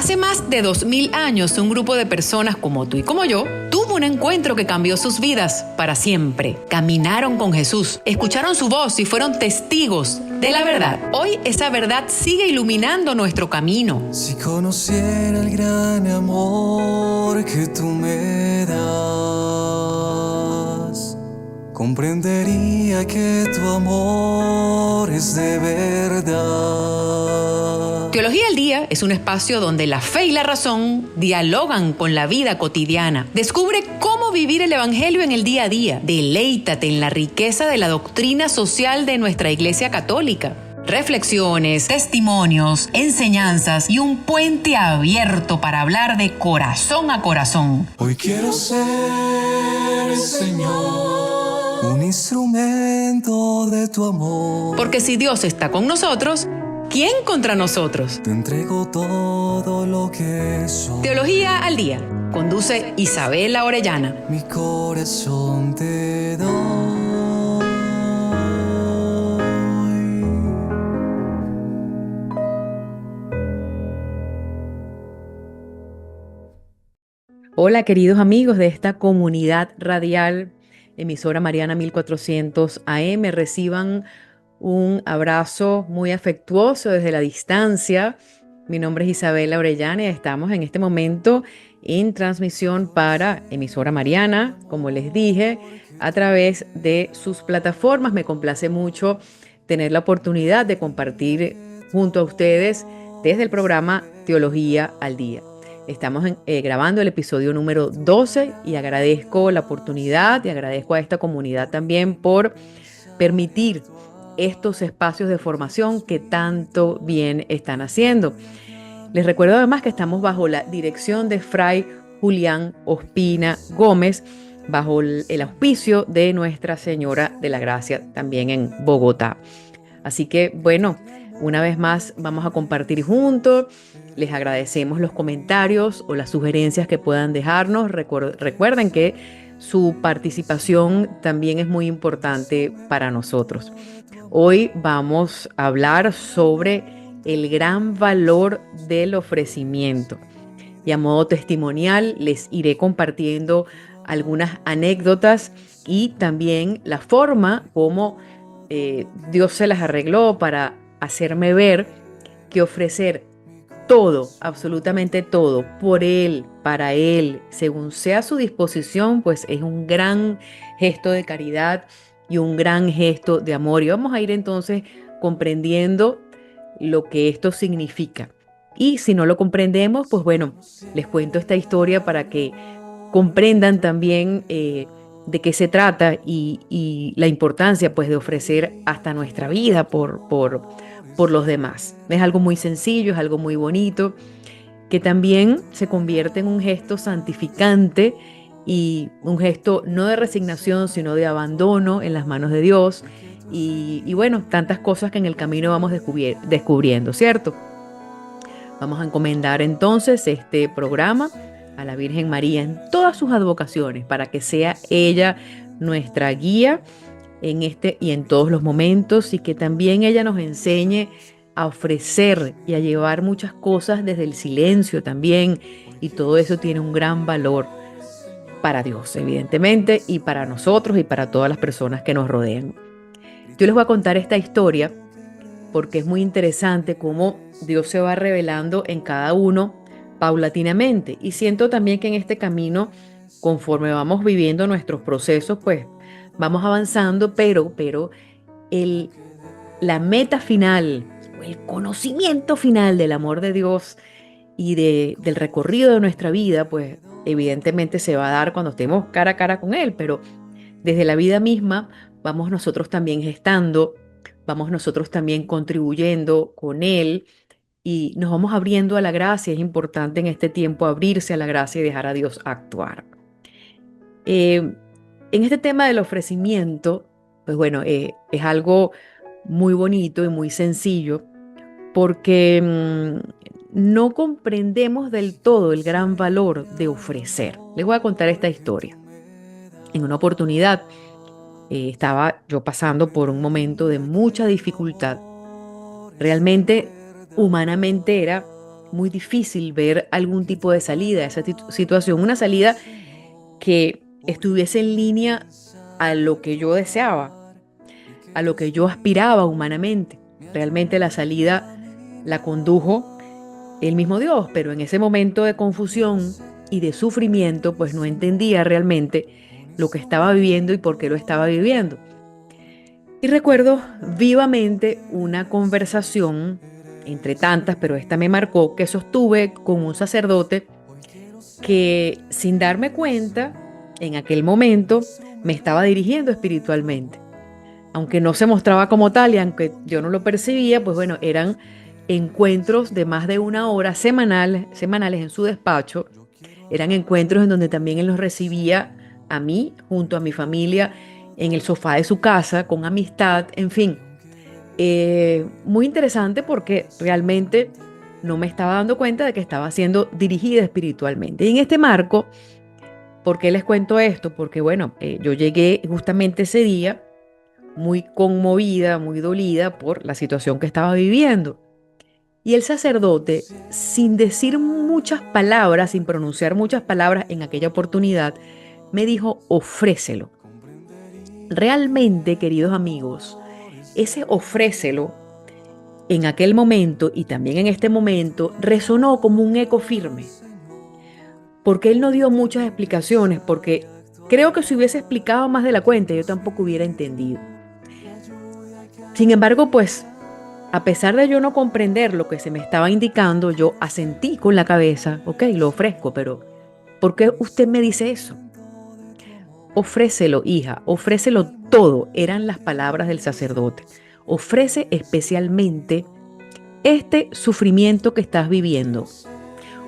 Hace más de 2000 años, un grupo de personas como tú y como yo tuvo un encuentro que cambió sus vidas para siempre. Caminaron con Jesús, escucharon su voz y fueron testigos de la verdad. Hoy esa verdad sigue iluminando nuestro camino. Si conociera el gran amor que tú me das, comprendería que tu amor es de verdad. Teología al Día es un espacio donde la fe y la razón dialogan con la vida cotidiana. Descubre cómo vivir el Evangelio en el día a día. Deleítate en la riqueza de la doctrina social de nuestra Iglesia Católica. Reflexiones, testimonios, enseñanzas y un puente abierto para hablar de corazón a corazón. Hoy quiero ser, Señor, un instrumento de tu amor. Porque si Dios está con nosotros, ¿quién contra nosotros? Te entrego todo lo que soy. Teología al Día. Conduce Isabela Orellana. Mi corazón te doy. Hola, queridos amigos de esta comunidad radial, emisora Mariana 1400 AM. Reciban un abrazo muy afectuoso desde la distancia. Mi nombre es Isabela Orellana y estamos en este momento en transmisión para emisora Mariana, como les dije, a través de sus plataformas. Me complace mucho tener la oportunidad de compartir junto a ustedes desde el programa Teología al Día. Estamos grabando el episodio número 12 y agradezco la oportunidad y agradezco a esta comunidad también por permitir estos espacios de formación que tanto bien están haciendo. Les recuerdo además que estamos bajo la dirección de Fray Julián Ospina Gómez, bajo el auspicio de Nuestra Señora de la Gracia, también en Bogotá. Así que, bueno, una vez más vamos a compartir juntos. Les agradecemos los comentarios o las sugerencias que puedan dejarnos. Recuerden que su participación también es muy importante para nosotros. Hoy vamos a hablar sobre el gran valor del ofrecimiento. Y a modo testimonial les iré compartiendo algunas anécdotas y también la forma como Dios se las arregló para hacerme ver que ofrecer todo, absolutamente todo, por Él, para Él, según sea su disposición, pues es un gran gesto de caridad y un gran gesto de amor. Y vamos a ir entonces comprendiendo lo que esto significa. Y si no lo comprendemos, pues bueno, les cuento esta historia para que comprendan también de qué se trata y la importancia pues de ofrecer hasta nuestra vida por los demás. Es algo muy sencillo, es algo muy bonito, que también se convierte en un gesto santificante y un gesto no de resignación, sino de abandono en las manos de Dios. Y bueno, tantas cosas que en el camino vamos descubriendo, ¿cierto? Vamos a encomendar entonces este programa a la Virgen María en todas sus advocaciones, para que sea ella nuestra guía en este y en todos los momentos, y que también ella nos enseñe a ofrecer y a llevar muchas cosas desde el silencio también, y todo eso tiene un gran valor para Dios, evidentemente, y para nosotros y para todas las personas que nos rodean. Yo les voy a contar esta historia porque es muy interesante cómo Dios se va revelando en cada uno paulatinamente, y siento también que en este camino, conforme vamos viviendo nuestros procesos, pues vamos avanzando, pero la meta final, el conocimiento final del amor de Dios y del recorrido de nuestra vida, pues evidentemente se va a dar cuando estemos cara a cara con Él, pero desde la vida misma vamos nosotros también gestando, vamos nosotros también contribuyendo con Él y nos vamos abriendo a la gracia. Es importante en este tiempo abrirse a la gracia y dejar a Dios actuar. En este tema del ofrecimiento, pues bueno, es algo muy bonito y muy sencillo, porque no comprendemos del todo el gran valor de ofrecer. Les voy a contar esta historia. En una oportunidad estaba yo pasando por un momento de mucha dificultad. Realmente, humanamente era muy difícil ver algún tipo de salida a esa situación, una salida que estuviese en línea a lo que yo deseaba, a lo que yo aspiraba humanamente. Realmente la salida la condujo el mismo Dios, pero en ese momento de confusión y de sufrimiento, pues no entendía realmente lo que estaba viviendo y por qué lo estaba viviendo. Y recuerdo vivamente una conversación, entre tantas, pero esta me marcó, que sostuve con un sacerdote que sin darme cuenta, en aquel momento, me estaba dirigiendo espiritualmente. Aunque no se mostraba como tal y aunque yo no lo percibía, pues bueno, eran encuentros de más de una hora semanales en su despacho. Eran encuentros en donde también él nos recibía a mí, junto a mi familia, en el sofá de su casa, con amistad, en fin. Muy interesante porque realmente no me estaba dando cuenta de que estaba siendo dirigida espiritualmente. Y en este marco, ¿por qué les cuento esto? Porque bueno, yo llegué justamente ese día muy conmovida, muy dolida por la situación que estaba viviendo. Y el sacerdote, sin decir muchas palabras, sin pronunciar muchas palabras en aquella oportunidad, me dijo, ofrécelo. Realmente, queridos amigos, ese ofrécelo en aquel momento y también en este momento resonó como un eco firme, porque él no dio muchas explicaciones, porque creo que si hubiese explicado más de la cuenta, yo tampoco hubiera entendido. Sin embargo, pues, a pesar de yo no comprender lo que se me estaba indicando, yo asentí con la cabeza, ok, lo ofrezco, pero ¿por qué usted me dice eso? Ofrécelo, hija, ofrécelo todo, eran las palabras del sacerdote. Ofrece especialmente este sufrimiento que estás viviendo.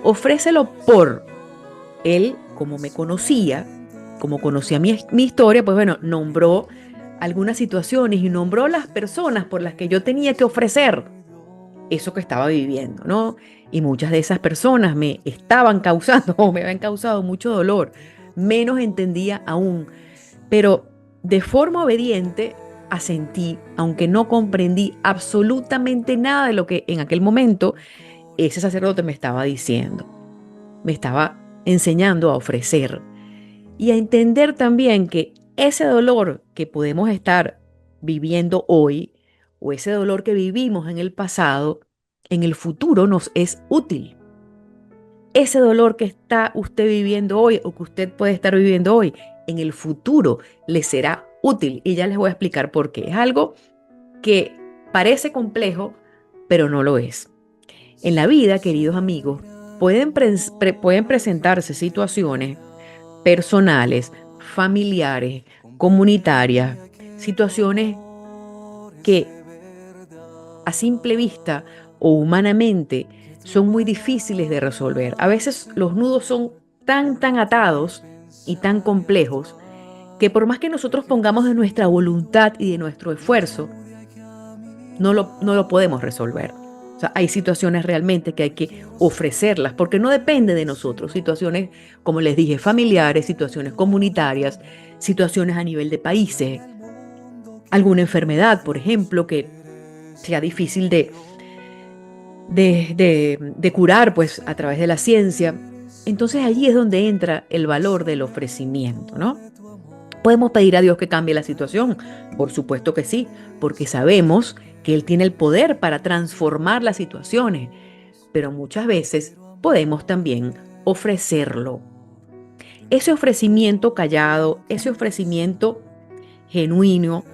Ofrécelo por él, como me conocía, como conocía mi historia, pues bueno, nombró algunas situaciones y nombró las personas por las que yo tenía que ofrecer eso que estaba viviendo, ¿no? Y muchas de esas personas me estaban causando o me habían causado mucho dolor, menos entendía aún, pero de forma obediente asentí, aunque no comprendí absolutamente nada de lo que en aquel momento ese sacerdote me estaba diciendo. Me estaba enseñando a ofrecer y a entender también que ese dolor que podemos estar viviendo hoy o ese dolor que vivimos en el pasado, en el futuro nos es útil. Ese dolor que está usted viviendo hoy o que usted puede estar viviendo hoy, en el futuro le será útil. Y ya les voy a explicar por qué. Es algo que parece complejo, pero no lo es. En la vida, queridos amigos, pueden presentarse situaciones personales, familiares, comunitarias, situaciones que a simple vista o humanamente son muy difíciles de resolver. A veces los nudos son tan atados y tan complejos que por más que nosotros pongamos de nuestra voluntad y de nuestro esfuerzo, no lo podemos resolver. O sea, hay situaciones realmente que hay que ofrecerlas porque no depende de nosotros. Situaciones, como les dije, familiares, situaciones comunitarias, situaciones a nivel de países, alguna enfermedad, por ejemplo, que sea difícil de curar pues a través de la ciencia. Entonces allí es donde entra el valor del ofrecimiento, ¿no? ¿Podemos pedir a Dios que cambie la situación? Por supuesto que sí, porque sabemos que Él tiene el poder para transformar las situaciones, pero muchas veces podemos también ofrecerlo. Ese ofrecimiento callado, ese ofrecimiento genuino,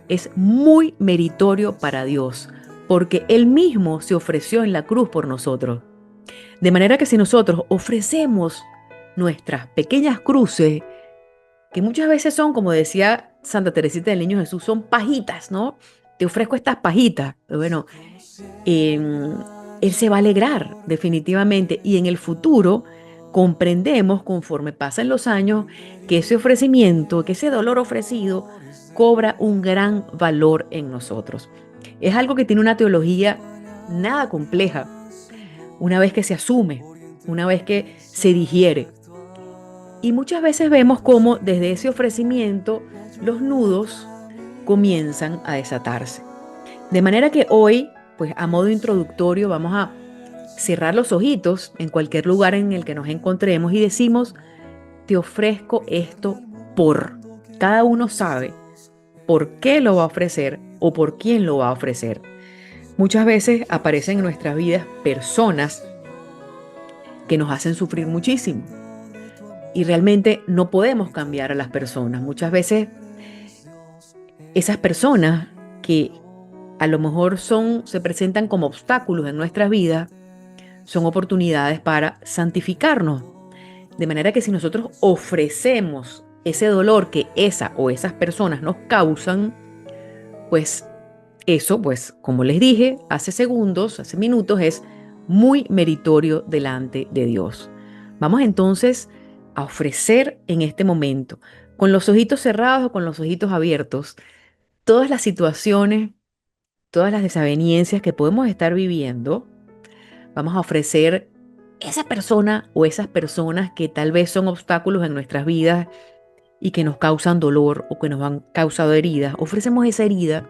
es muy meritorio para Dios, porque Él mismo se ofreció en la cruz por nosotros. De manera que si nosotros ofrecemos nuestras pequeñas cruces, que muchas veces son, como decía Santa Teresita del Niño Jesús, son pajitas, ¿no? Te ofrezco estas pajitas. Bueno, Él se va a alegrar definitivamente y en el futuro comprendemos conforme pasan los años que ese ofrecimiento, que ese dolor ofrecido cobra un gran valor en nosotros. Es algo que tiene una teología nada compleja, una vez que se asume, una vez que se digiere. Y muchas veces vemos cómo desde ese ofrecimiento los nudos comienzan a desatarse. De manera que hoy, pues a modo introductorio, vamos a cerrar los ojitos en cualquier lugar en el que nos encontremos y decimos, te ofrezco esto por. Cada uno sabe por qué lo va a ofrecer o por quién lo va a ofrecer. Muchas veces aparecen en nuestras vidas personas que nos hacen sufrir muchísimo y realmente no podemos cambiar a las personas. Muchas veces esas personas que a lo mejor se presentan como obstáculos en nuestras vidas, son oportunidades para santificarnos. De manera que si nosotros ofrecemos ese dolor que esa o esas personas nos causan, pues eso, pues como les dije hace segundos, hace minutos, es muy meritorio delante de Dios. Vamos entonces a ofrecer en este momento, con los ojitos cerrados o con los ojitos abiertos, todas las situaciones, todas las desavenencias que podemos estar viviendo. Vamos a ofrecer esa persona o esas personas que tal vez son obstáculos en nuestras vidas y que nos causan dolor o que nos han causado heridas. Ofrecemos esa herida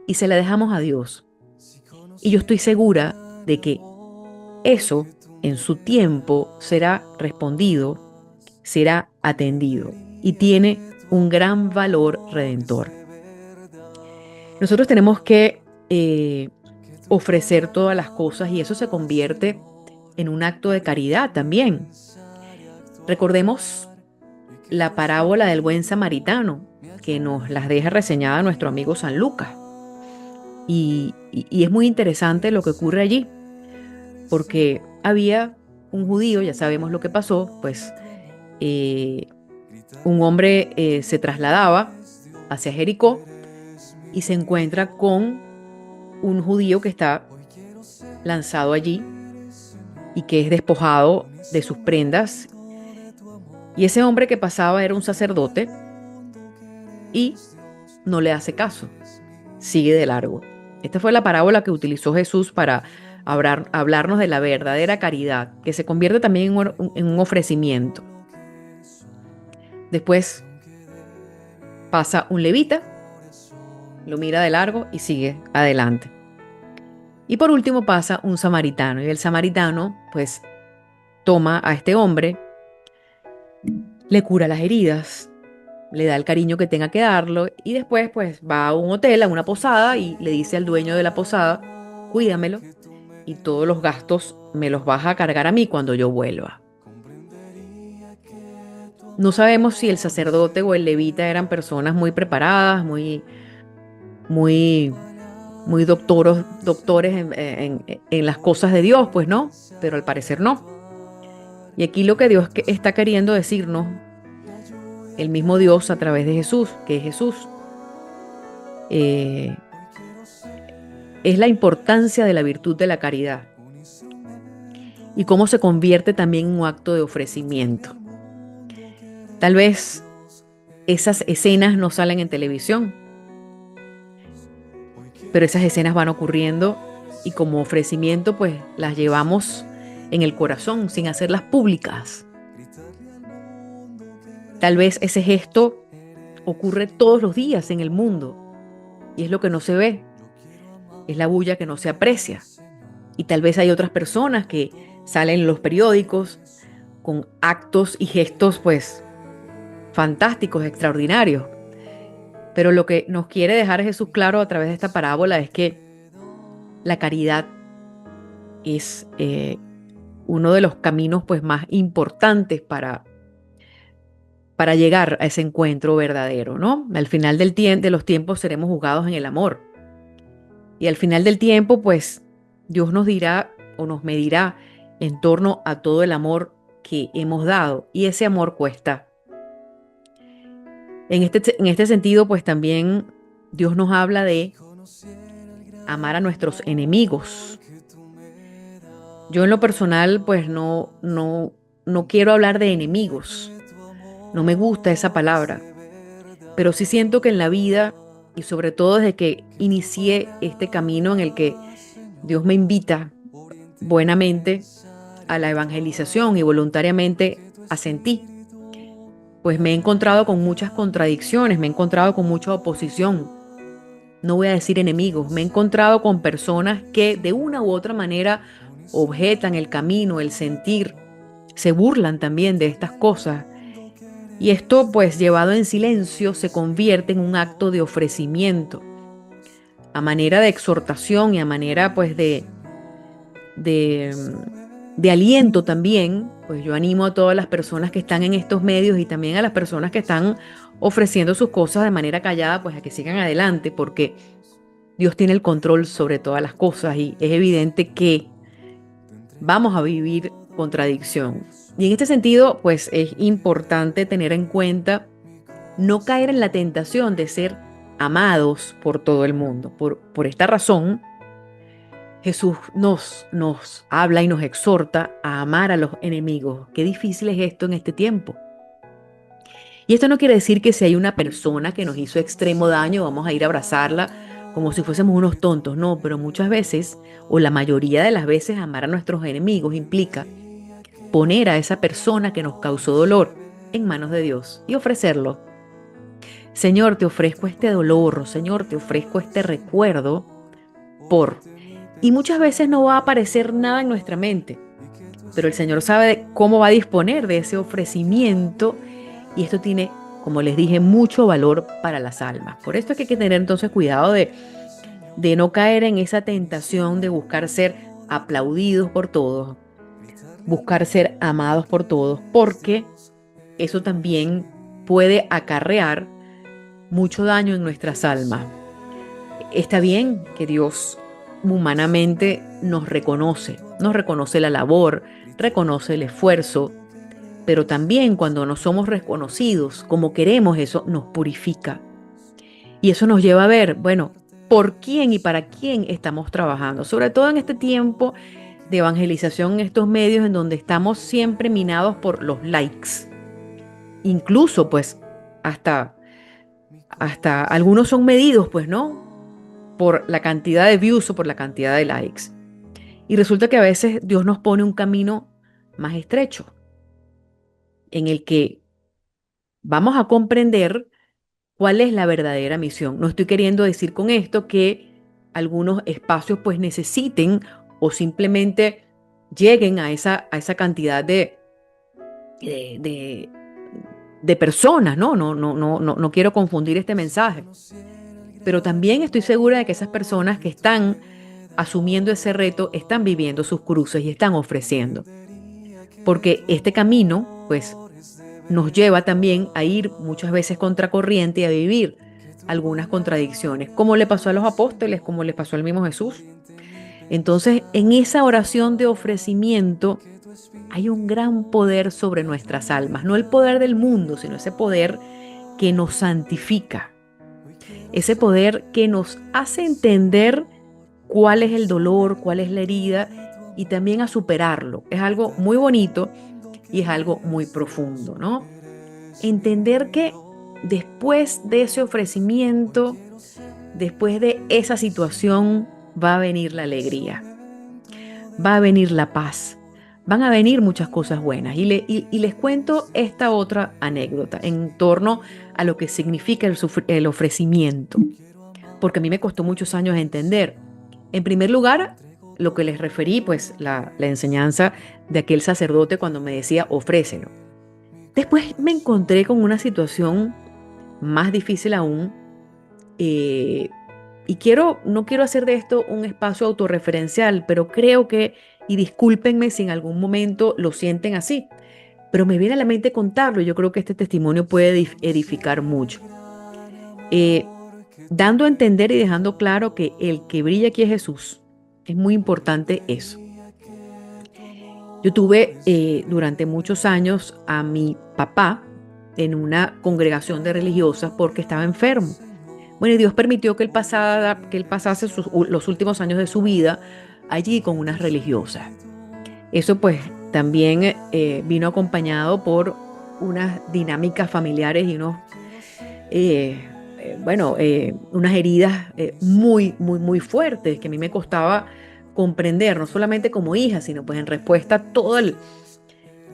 y se la dejamos a Dios. Y yo estoy segura de que eso en su tiempo será respondido, será atendido y tiene un gran valor redentor. Nosotros tenemos que ofrecer todas las cosas y eso se convierte en un acto de caridad también. Recordemos la parábola del buen samaritano que nos las deja reseñada nuestro amigo San Lucas. Y es muy interesante lo que ocurre allí, porque había un judío, ya sabemos lo que pasó, pues un hombre se trasladaba hacia Jericó y se encuentra con un judío que está lanzado allí y que es despojado de sus prendas. Y ese hombre que pasaba era un sacerdote y no le hace caso, sigue de largo. Esta fue la parábola que utilizó Jesús para hablarnos de la verdadera caridad, que se convierte también en un ofrecimiento. Después pasa un levita, lo mira de largo y sigue adelante. Y por último pasa un samaritano, y el samaritano pues toma a este hombre, le cura las heridas, le da el cariño que tenga que darlo y después pues va a un hotel, a una posada y le dice al dueño de la posada, cuídamelo y todos los gastos me los vas a cargar a mí cuando yo vuelva. No sabemos si el sacerdote o el levita eran personas muy preparadas, muy doctores en las cosas de Dios, pues no, pero al parecer no. Y aquí lo que Dios está queriendo decirnos, el mismo Dios a través de Jesús, que es Jesús, es la importancia de la virtud de la caridad y cómo se convierte también en un acto de ofrecimiento. Tal vez esas escenas no salen en televisión, pero esas escenas van ocurriendo y como ofrecimiento pues las llevamos en el corazón sin hacerlas públicas. Tal vez ese gesto ocurre todos los días en el mundo y es lo que no se ve, es la bulla que no se aprecia. Y tal vez hay otras personas que salen en los periódicos con actos y gestos pues fantásticos, extraordinarios. Pero lo que nos quiere dejar Jesús claro a través de esta parábola es que la caridad es uno de los caminos pues más importantes para llegar a ese encuentro verdadero, ¿no? Al final de los tiempos seremos juzgados en el amor. Y al final del tiempo, pues, Dios nos dirá o nos medirá en torno a todo el amor que hemos dado. Y ese amor cuesta. En este sentido, pues también Dios nos habla de amar a nuestros enemigos. Yo en lo personal, pues no quiero hablar de enemigos. No me gusta esa palabra. Pero sí siento que en la vida, y sobre todo desde que inicié este camino en el que Dios me invita buenamente a la evangelización y voluntariamente asentí, pues me he encontrado con muchas contradicciones, me he encontrado con mucha oposición. No voy a decir enemigos, me he encontrado con personas que de una u otra manera objetan el camino, el sentir, se burlan también de estas cosas. Y esto, pues, llevado en silencio, se convierte en un acto de ofrecimiento, a manera de exhortación y a manera, pues, de, de aliento también. Pues yo animo a todas las personas que están en estos medios y también a las personas que están ofreciendo sus cosas de manera callada, pues a que sigan adelante, porque Dios tiene el control sobre todas las cosas y es evidente que vamos a vivir contradicción. Y en este sentido, pues es importante tener en cuenta no caer en la tentación de ser amados por todo el mundo. Por esta razón, Jesús nos habla y nos exhorta a amar a los enemigos. Qué difícil es esto en este tiempo. Y esto no quiere decir que si hay una persona que nos hizo extremo daño, vamos a ir a abrazarla como si fuésemos unos tontos. No, pero muchas veces, o la mayoría de las veces, amar a nuestros enemigos implica poner a esa persona que nos causó dolor en manos de Dios y ofrecerlo. Señor, te ofrezco este dolor, Señor, te ofrezco este recuerdo por... Y muchas veces no va a aparecer nada en nuestra mente, pero el Señor sabe cómo va a disponer de ese ofrecimiento y esto tiene, como les dije, mucho valor para las almas. Por esto es que hay que tener entonces cuidado de no caer en esa tentación de buscar ser aplaudidos por todos, buscar ser amados por todos, porque eso también puede acarrear mucho daño en nuestras almas. Está bien que Dios humanamente nos reconoce la labor, reconoce el esfuerzo, pero también cuando no somos reconocidos como queremos, eso nos purifica. Y eso nos lleva a ver, bueno, por quién y para quién estamos trabajando, sobre todo en este tiempo de evangelización en estos medios en donde estamos siempre minados por los likes. Incluso, pues, hasta algunos son medidos, pues, ¿no? Por la cantidad de views o por la cantidad de likes. Y resulta que a veces Dios nos pone un camino más estrecho, en el que vamos a comprender cuál es la verdadera misión. No estoy queriendo decir con esto que algunos espacios pues necesiten o simplemente lleguen a esa cantidad de personas, ¿no? No quiero confundir este mensaje. Pero también estoy segura de que esas personas que están asumiendo ese reto están viviendo sus cruces y están ofreciendo. Porque este camino, pues, nos lleva también a ir muchas veces contracorriente y a vivir algunas contradicciones, como le pasó a los apóstoles, como le pasó al mismo Jesús. Entonces, en esa oración de ofrecimiento hay un gran poder sobre nuestras almas, no el poder del mundo, sino ese poder que nos santifica, ese poder que nos hace entender cuál es el dolor, cuál es la herida y también a superarlo. Es algo muy bonito y es algo muy profundo, ¿no? Entender que después de ese ofrecimiento, después de esa situación, va a venir la alegría, va a venir la paz, van a venir muchas cosas buenas. Y les cuento esta otra anécdota en torno a lo que significa el ofrecimiento, porque a mí me costó muchos años entender. En primer lugar, lo que les referí, pues la enseñanza de aquel sacerdote cuando me decía ofrécelo. Después me encontré con una situación más difícil aún, y no quiero hacer de esto un espacio autorreferencial, pero creo que, y discúlpenme si en algún momento lo sienten así, pero me viene a la mente contarlo. Yo creo que este testimonio puede edificar mucho. Dando a entender y dejando claro que el que brilla aquí es Jesús. Es muy importante eso. Yo tuve durante muchos años a mi papá en una congregación de religiosas porque estaba enfermo. Bueno, y Dios permitió que él pasase los últimos años de su vida allí con unas religiosas. Eso pues también vino acompañado por unas dinámicas familiares y unas heridas muy, muy, muy fuertes que a mí me costaba comprender, no solamente como hija, sino pues en respuesta a todo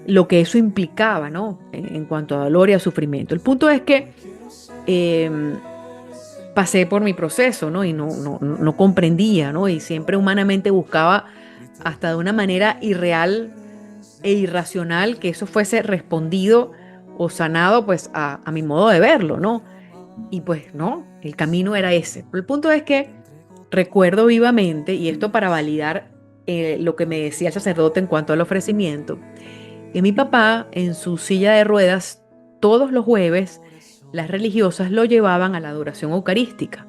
lo que eso implicaba, ¿no? En cuanto a dolor y a sufrimiento. El punto es que pasé por mi proceso, ¿no? Y no comprendía, ¿no? Y siempre humanamente buscaba hasta de una manera irreal e irracional, que eso fuese respondido o sanado pues a mi modo de verlo, ¿no? Y pues no, el camino era ese. Pero el punto es que recuerdo vivamente, y esto para validar lo que me decía el sacerdote en cuanto al ofrecimiento, que mi papá en su silla de ruedas todos los jueves las religiosas lo llevaban a la adoración eucarística.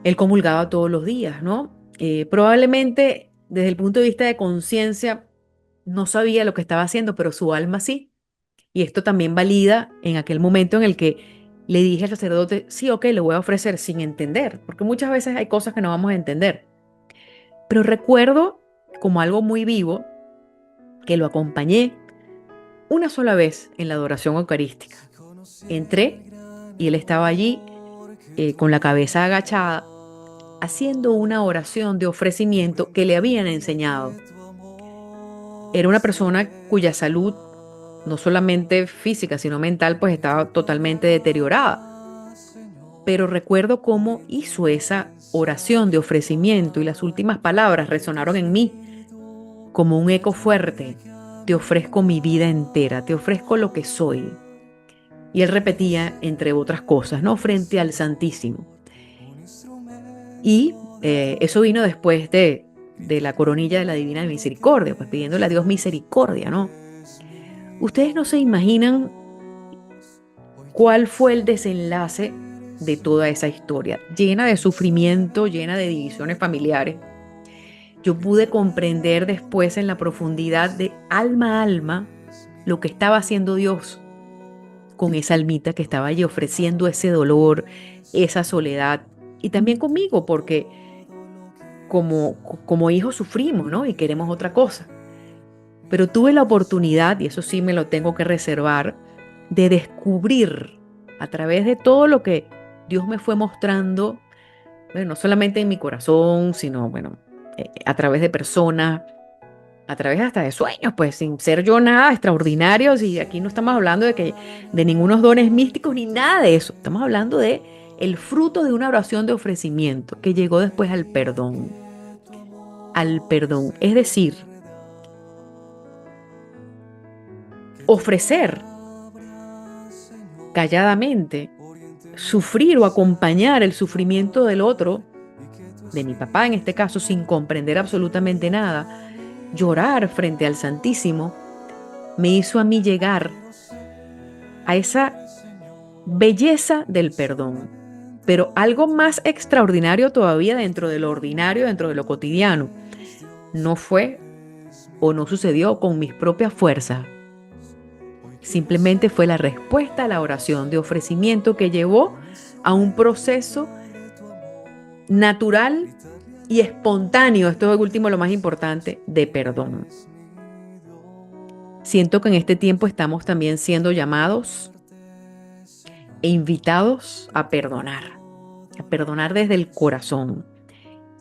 Él comulgaba todos los días, ¿no? Probablemente desde el punto de vista de conciencia no sabía lo que estaba haciendo, pero su alma sí. Y esto también valida en aquel momento en el que le dije al sacerdote, sí, ok, le voy a ofrecer sin entender, porque muchas veces hay cosas que no vamos a entender. Pero recuerdo como algo muy vivo que lo acompañé una sola vez en la adoración eucarística. Entré y él estaba allí con la cabeza agachada, haciendo una oración de ofrecimiento que le habían enseñado. Era una persona cuya salud, no solamente física, sino mental, pues estaba totalmente deteriorada. Pero recuerdo cómo hizo esa oración de ofrecimiento y las últimas palabras resonaron en mí como un eco fuerte. Te ofrezco mi vida entera, te ofrezco lo que soy. Y él repetía, entre otras cosas, ¿no? Frente al Santísimo. Y eso vino después de la coronilla de la Divina Misericordia, pues pidiéndole a Dios misericordia, ¿no? Ustedes no se imaginan cuál fue el desenlace de toda esa historia, llena de sufrimiento, llena de divisiones familiares. Yo pude comprender después en la profundidad de alma a alma lo que estaba haciendo Dios con esa almita que estaba allí ofreciendo ese dolor, esa soledad, y también conmigo, porque como hijos sufrimos, ¿no? Y queremos otra cosa. Pero tuve la oportunidad, y eso sí me lo tengo que reservar, de descubrir a través de todo lo que Dios me fue mostrando, bueno, no solamente en mi corazón, sino, bueno, a través de personas, a través hasta de sueños, pues sin ser yo nada extraordinario, y aquí no estamos hablando de ningunos dones místicos ni nada de eso, estamos hablando de el fruto de una oración de ofrecimiento que llegó después al perdón. Al perdón, es decir, ofrecer calladamente, sufrir o acompañar el sufrimiento del otro, de mi papá en este caso, sin comprender absolutamente nada, llorar frente al Santísimo, me hizo a mí llegar a esa belleza del perdón. Pero algo más extraordinario todavía dentro de lo ordinario, dentro de lo cotidiano, no fue o no sucedió con mis propias fuerzas. Simplemente fue la respuesta a la oración de ofrecimiento que llevó a un proceso natural y espontáneo, esto es último lo más importante, de perdón. Siento que en este tiempo estamos también siendo llamados e invitados a perdonar desde el corazón.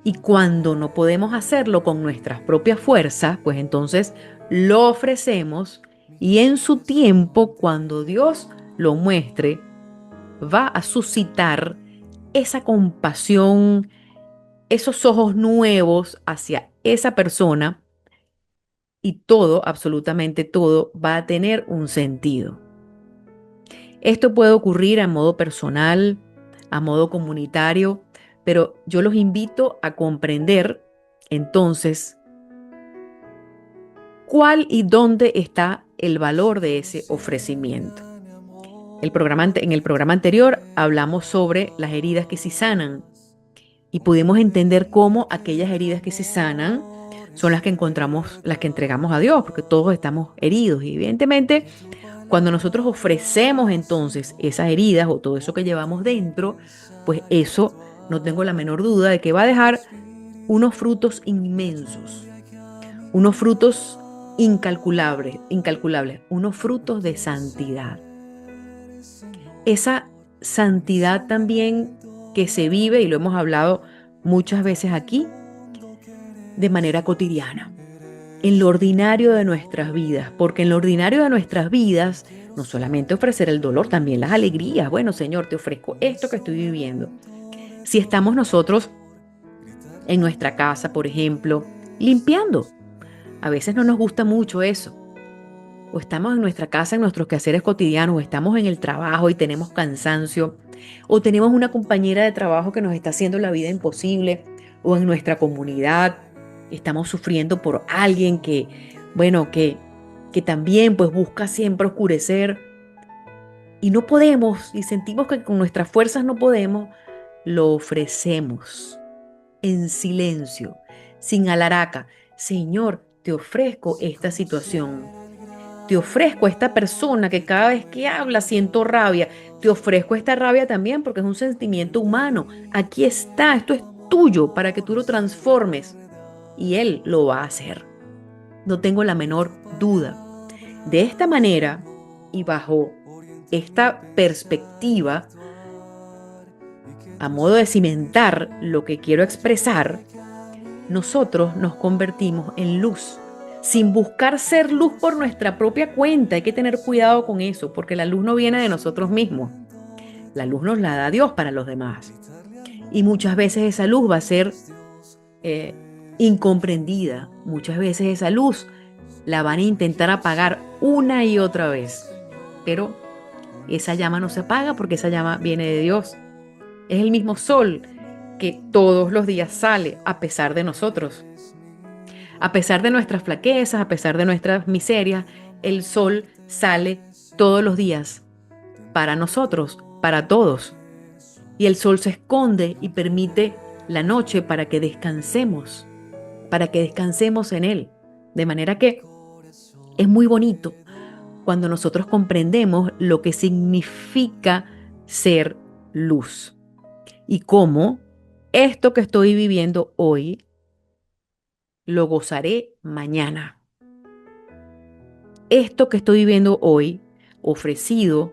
Y cuando no podemos hacerlo con nuestras propias fuerzas, pues entonces lo ofrecemos y en su tiempo, cuando Dios lo muestre, va a suscitar esa compasión, esos ojos nuevos hacia esa persona y todo, absolutamente todo, va a tener un sentido. Esto puede ocurrir a modo personal, a modo comunitario, pero yo los invito a comprender entonces cuál y dónde está el valor de ese ofrecimiento. En el programa anterior hablamos sobre las heridas que sí sanan y pudimos entender cómo aquellas heridas que sí sanan son las que entregamos a Dios, porque todos estamos heridos y evidentemente cuando nosotros ofrecemos entonces esas heridas o todo eso que llevamos dentro, pues eso no tengo la menor duda de que va a dejar unos frutos inmensos, unos frutos incalculables, unos frutos de santidad. Esa santidad también que se vive, y lo hemos hablado muchas veces aquí, de manera cotidiana, en lo ordinario de nuestras vidas, porque en lo ordinario de nuestras vidas, no solamente ofrecer el dolor, también las alegrías. Bueno, Señor, te ofrezco esto que estoy viviendo. Si estamos nosotros en nuestra casa, por ejemplo, limpiando. A veces no nos gusta mucho eso. O estamos en nuestra casa, en nuestros quehaceres cotidianos, o estamos en el trabajo y tenemos cansancio, o tenemos una compañera de trabajo que nos está haciendo la vida imposible, o en nuestra comunidad estamos sufriendo por alguien que, bueno, que también pues busca siempre oscurecer y no podemos y sentimos que con nuestras fuerzas no podemos, lo ofrecemos en silencio, sin alaraca. Señor, te ofrezco esta situación. Te ofrezco a esta persona que cada vez que habla siento rabia. Te ofrezco esta rabia también porque es un sentimiento humano. Aquí está, esto es tuyo para que tú lo transformes. Y Él lo va a hacer. No tengo la menor duda. De esta manera y bajo esta perspectiva, a modo de cimentar lo que quiero expresar, nosotros nos convertimos en luz, sin buscar ser luz por nuestra propia cuenta. Hay que tener cuidado con eso, porque la luz no viene de nosotros mismos. La luz nos la da Dios para los demás. Y muchas veces esa luz va a ser incomprendida. Muchas veces esa luz la van a intentar apagar una y otra vez. Pero esa llama no se apaga porque esa llama viene de Dios. Es el mismo sol que todos los días sale a pesar de nosotros. A pesar de nuestras flaquezas, a pesar de nuestras miserias, el sol sale todos los días para nosotros, para todos. Y el sol se esconde y permite la noche para que descansemos en él. De manera que es muy bonito cuando nosotros comprendemos lo que significa ser luz y cómo esto que estoy viviendo hoy lo gozaré mañana. Esto que estoy viviendo hoy, ofrecido,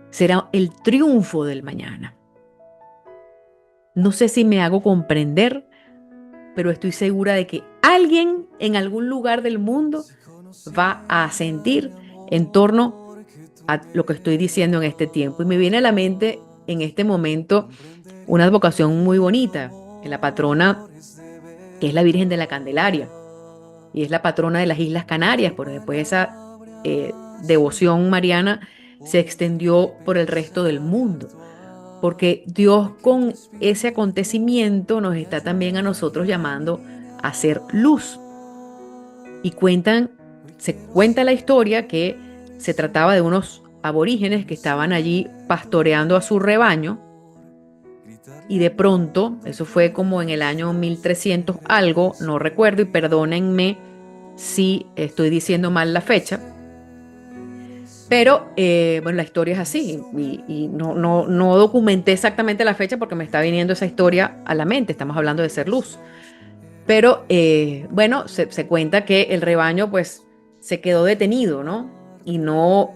será el triunfo del mañana. No sé si me hago comprender, pero estoy segura de que alguien en algún lugar del mundo va a sentir en torno a lo que estoy diciendo en este tiempo. Y me viene a la mente en este momento una advocación muy bonita, en la patrona que es la Virgen de la Candelaria, y es la patrona de las Islas Canarias, porque después esa devoción mariana se extendió por el resto del mundo, porque Dios con ese acontecimiento nos está también a nosotros llamando a ser luz. Y se cuenta la historia que se trataba de unos aborígenes que estaban allí pastoreando a su rebaño, y de pronto, eso fue como en el año 1300 algo, no recuerdo y perdónenme si estoy diciendo mal la fecha, pero bueno, la historia es así y no documenté exactamente la fecha porque me está viniendo esa historia a la mente, estamos hablando de ser luz. Pero bueno, se cuenta que el rebaño pues se quedó detenido, ¿no? Y no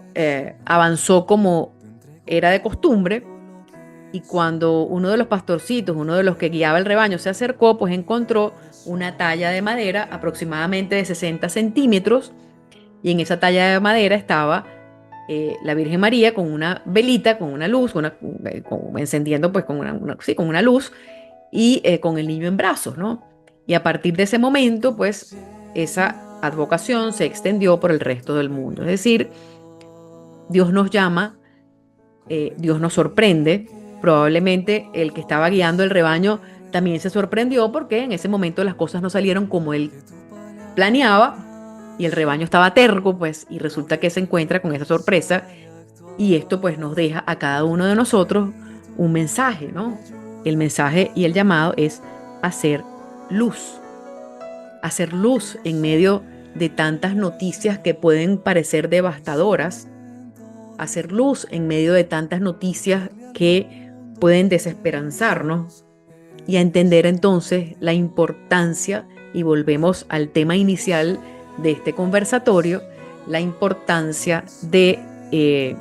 avanzó como era de costumbre. Y cuando uno de los pastorcitos, uno de los que guiaba el rebaño, se acercó, pues encontró una talla de madera aproximadamente de 60 centímetros. Y en esa talla de madera estaba la Virgen María con una velita, con una luz, encendiendo pues con con una luz y con el niño en brazos, ¿no? Y a partir de ese momento, pues esa advocación se extendió por el resto del mundo. Es decir, Dios nos llama, Dios nos sorprende. Probablemente el que estaba guiando el rebaño también se sorprendió porque en ese momento las cosas no salieron como él planeaba y el rebaño estaba terco, pues, y resulta que se encuentra con esa sorpresa y esto pues nos deja a cada uno de nosotros un mensaje, ¿no? El mensaje y el llamado es hacer luz en medio de tantas noticias que pueden parecer devastadoras, hacer luz en medio de tantas noticias que pueden desesperanzarnos y a entender entonces la importancia, y volvemos al tema inicial de este conversatorio, la importancia de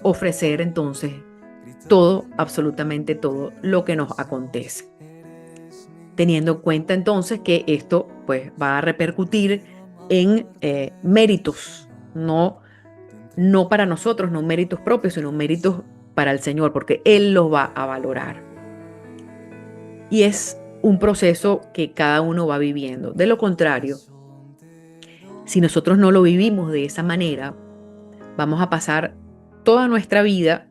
ofrecer entonces todo, absolutamente todo lo que nos acontece. Teniendo en cuenta entonces que esto pues va a repercutir en méritos, no para nosotros, no méritos propios, sino méritos para el Señor, porque Él los va a valorar. Y es un proceso que cada uno va viviendo. De lo contrario, si nosotros no lo vivimos de esa manera, vamos a pasar toda nuestra vida,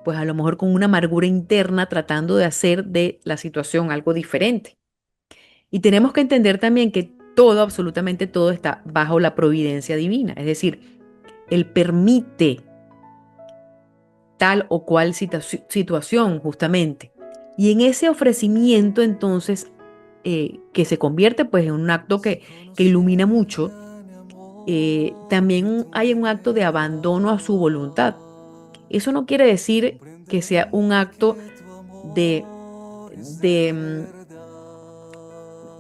pues a lo mejor con una amargura interna tratando de hacer de la situación algo diferente. Y tenemos que entender también que todo, absolutamente todo, está bajo la providencia divina. Es decir, Él permite tal o cual situación justamente. Y en ese ofrecimiento entonces, que se convierte pues en un acto que ilumina mucho, también hay un acto de abandono a su voluntad. Eso no quiere decir que sea un acto de, de,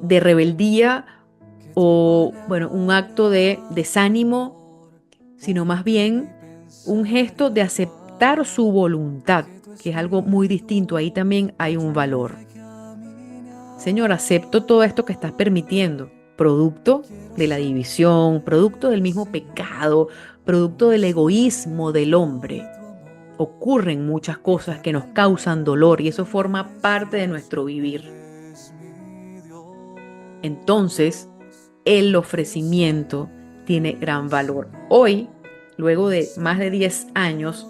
de rebeldía o, bueno, un acto de desánimo, sino más bien un gesto de aceptar su voluntad, que es algo muy distinto. Ahí también hay un valor. Señor, acepto todo esto que estás permitiendo, producto de la división, producto del mismo pecado, producto del egoísmo del hombre. Ocurren muchas cosas que nos causan dolor y eso forma parte de nuestro vivir. Entonces, el ofrecimiento tiene gran valor. Hoy, luego de más de 10 años,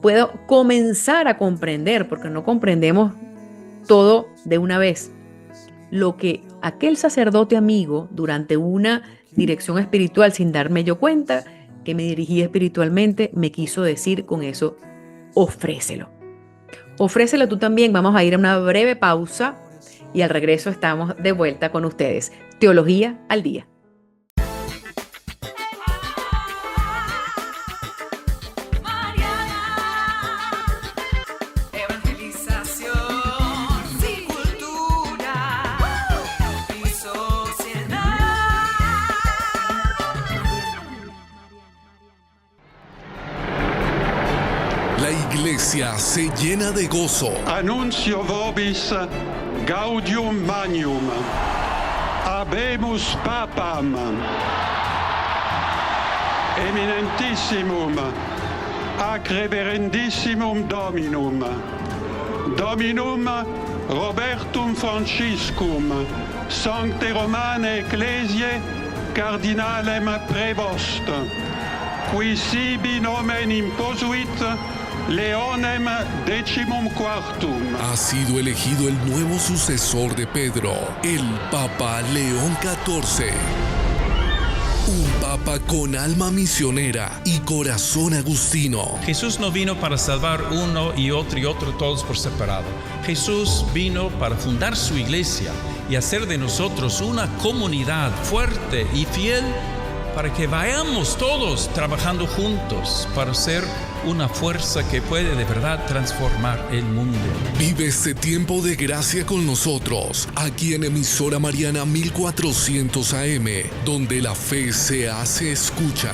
puedo comenzar a comprender, porque no comprendemos todo de una vez, lo que aquel sacerdote amigo, durante una dirección espiritual, sin darme yo cuenta que me dirigía espiritualmente, me quiso decir con eso: ofrécelo. Ofrécelo tú también. Vamos a ir a una breve pausa y al regreso estamos de vuelta con ustedes. Teología al día. Iglesia se llena de gozo. Annuncio vobis gaudium magnum. Habemus papam. Eminentissimum ac reverendissimum Dominum. Dominum Robertum Franciscum Sancte Romane Ecclesiae Cardinalem Prevost, qui sibi nomen imposuit Leonem XIV. Ha sido elegido el nuevo sucesor de Pedro, el Papa León XIV. Un papa con alma misionera y corazón agustino. Jesús no vino para salvar uno y otro, todos por separado. Jesús vino para fundar su iglesia y hacer de nosotros una comunidad fuerte y fiel para que vayamos todos trabajando juntos para ser una fuerza que puede de verdad transformar el mundo. Vive este tiempo de gracia con nosotros, aquí en Emisora Mariana 1400 AM, donde la fe se hace escucha.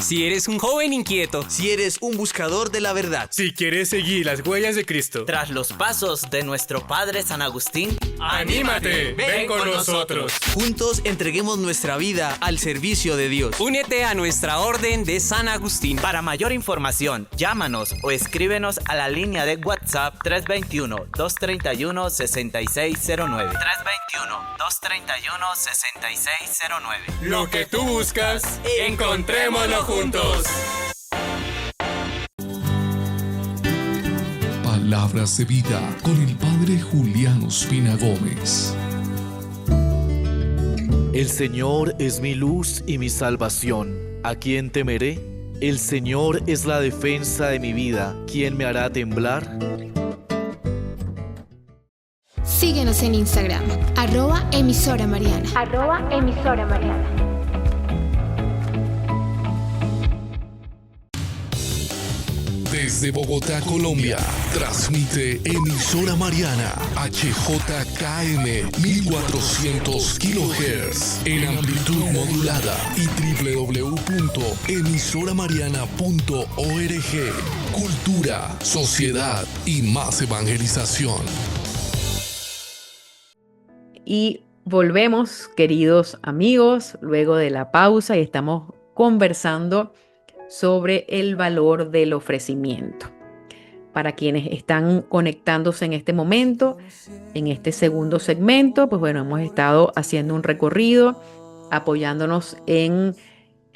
Si eres un joven inquieto, si eres un buscador de la verdad, si quieres seguir las huellas de Cristo, tras los pasos de nuestro Padre San Agustín, ¡anímate! ¡Ven con nosotros! Juntos entreguemos nuestra vida al servicio de Dios. Únete a nuestra Orden de San Agustín. Para mayor información, llámanos o escríbenos a la línea de WhatsApp 321-231-6609. 321-231-6609. Lo que tú buscas, encontrémoslo juntos. Palabras de vida con el Padre Julián Ospina Gómez. El Señor es mi luz y mi salvación. ¿A quién temeré? El Señor es la defensa de mi vida. ¿Quién me hará temblar? Síguenos en Instagram, @emisoramariana. @emisoramariana. Desde Bogotá, Colombia, transmite Emisora Mariana HJKM 1400 kHz en amplitud modulada y www.emisoramariana.org. Cultura, sociedad y más evangelización. Y volvemos, queridos amigos, luego de la pausa y estamos conversando sobre el valor del ofrecimiento. Para quienes están conectándose en este momento, en este segundo segmento, pues bueno, hemos estado haciendo un recorrido, apoyándonos en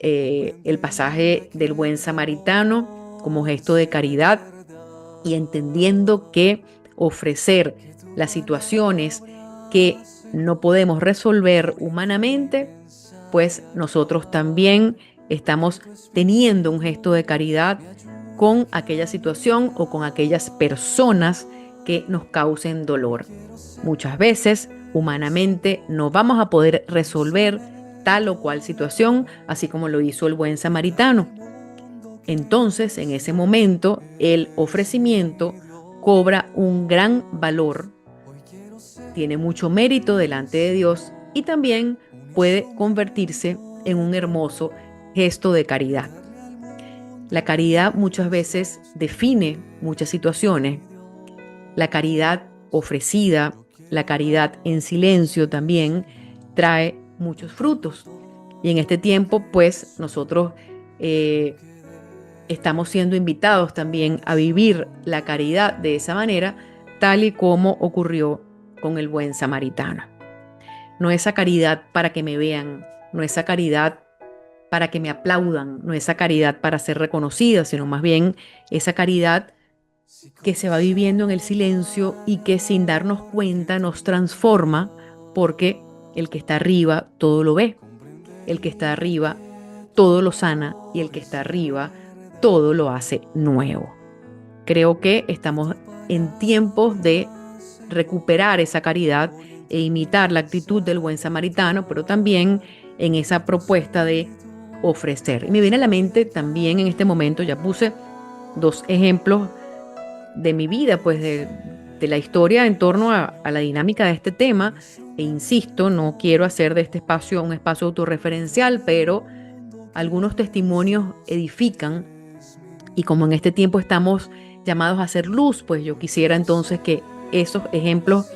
el pasaje del buen samaritano como gesto de caridad y entendiendo que ofrecer las situaciones que no podemos resolver humanamente, pues nosotros también estamos teniendo un gesto de caridad con aquella situación o con aquellas personas que nos causen dolor. Muchas veces, humanamente, no vamos a poder resolver tal o cual situación, así como lo hizo el buen samaritano. Entonces, en ese momento, el ofrecimiento cobra un gran valor, tiene mucho mérito delante de Dios y también puede convertirse en un hermoso gesto de caridad. La caridad muchas veces define muchas situaciones. La caridad ofrecida, la caridad en silencio también trae muchos frutos. Y en este tiempo, pues, nosotros estamos siendo invitados también a vivir la caridad de esa manera, tal y como ocurrió con el buen samaritano. No esa caridad para que me vean, no esa caridad para que me aplaudan, no esa caridad para ser reconocida, sino más bien esa caridad que se va viviendo en el silencio y que sin darnos cuenta nos transforma, porque el que está arriba todo lo ve, el que está arriba todo lo sana y el que está arriba todo lo hace nuevo. Creo que estamos en tiempos de recuperar esa caridad e imitar la actitud del buen samaritano, pero también en esa propuesta de ofrecer. Y me viene a la mente también en este momento, ya puse 2 ejemplos de mi vida, pues de la historia en torno a la dinámica de este tema, e insisto, no quiero hacer de este espacio un espacio autorreferencial, pero algunos testimonios edifican, y como en este tiempo estamos llamados a hacer luz, pues yo quisiera entonces que esos ejemplos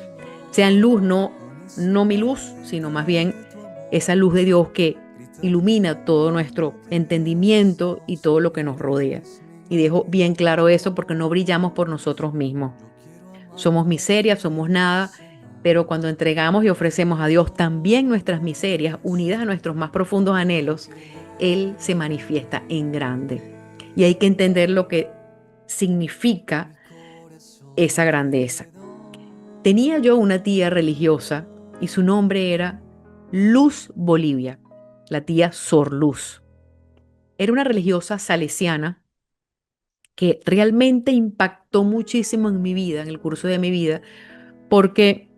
sean luz, no mi luz, sino más bien esa luz de Dios que ilumina todo nuestro entendimiento y todo lo que nos rodea. Y dejo bien claro eso porque no brillamos por nosotros mismos. Somos miseria, somos nada, pero cuando entregamos y ofrecemos a Dios también nuestras miserias, unidas a nuestros más profundos anhelos, Él se manifiesta en grande. Y hay que entender lo que significa esa grandeza. Tenía yo una tía religiosa y su nombre era Luz Bolivia, la tía Sor Luz. Era una religiosa salesiana que realmente impactó muchísimo en mi vida, en el curso de mi vida, porque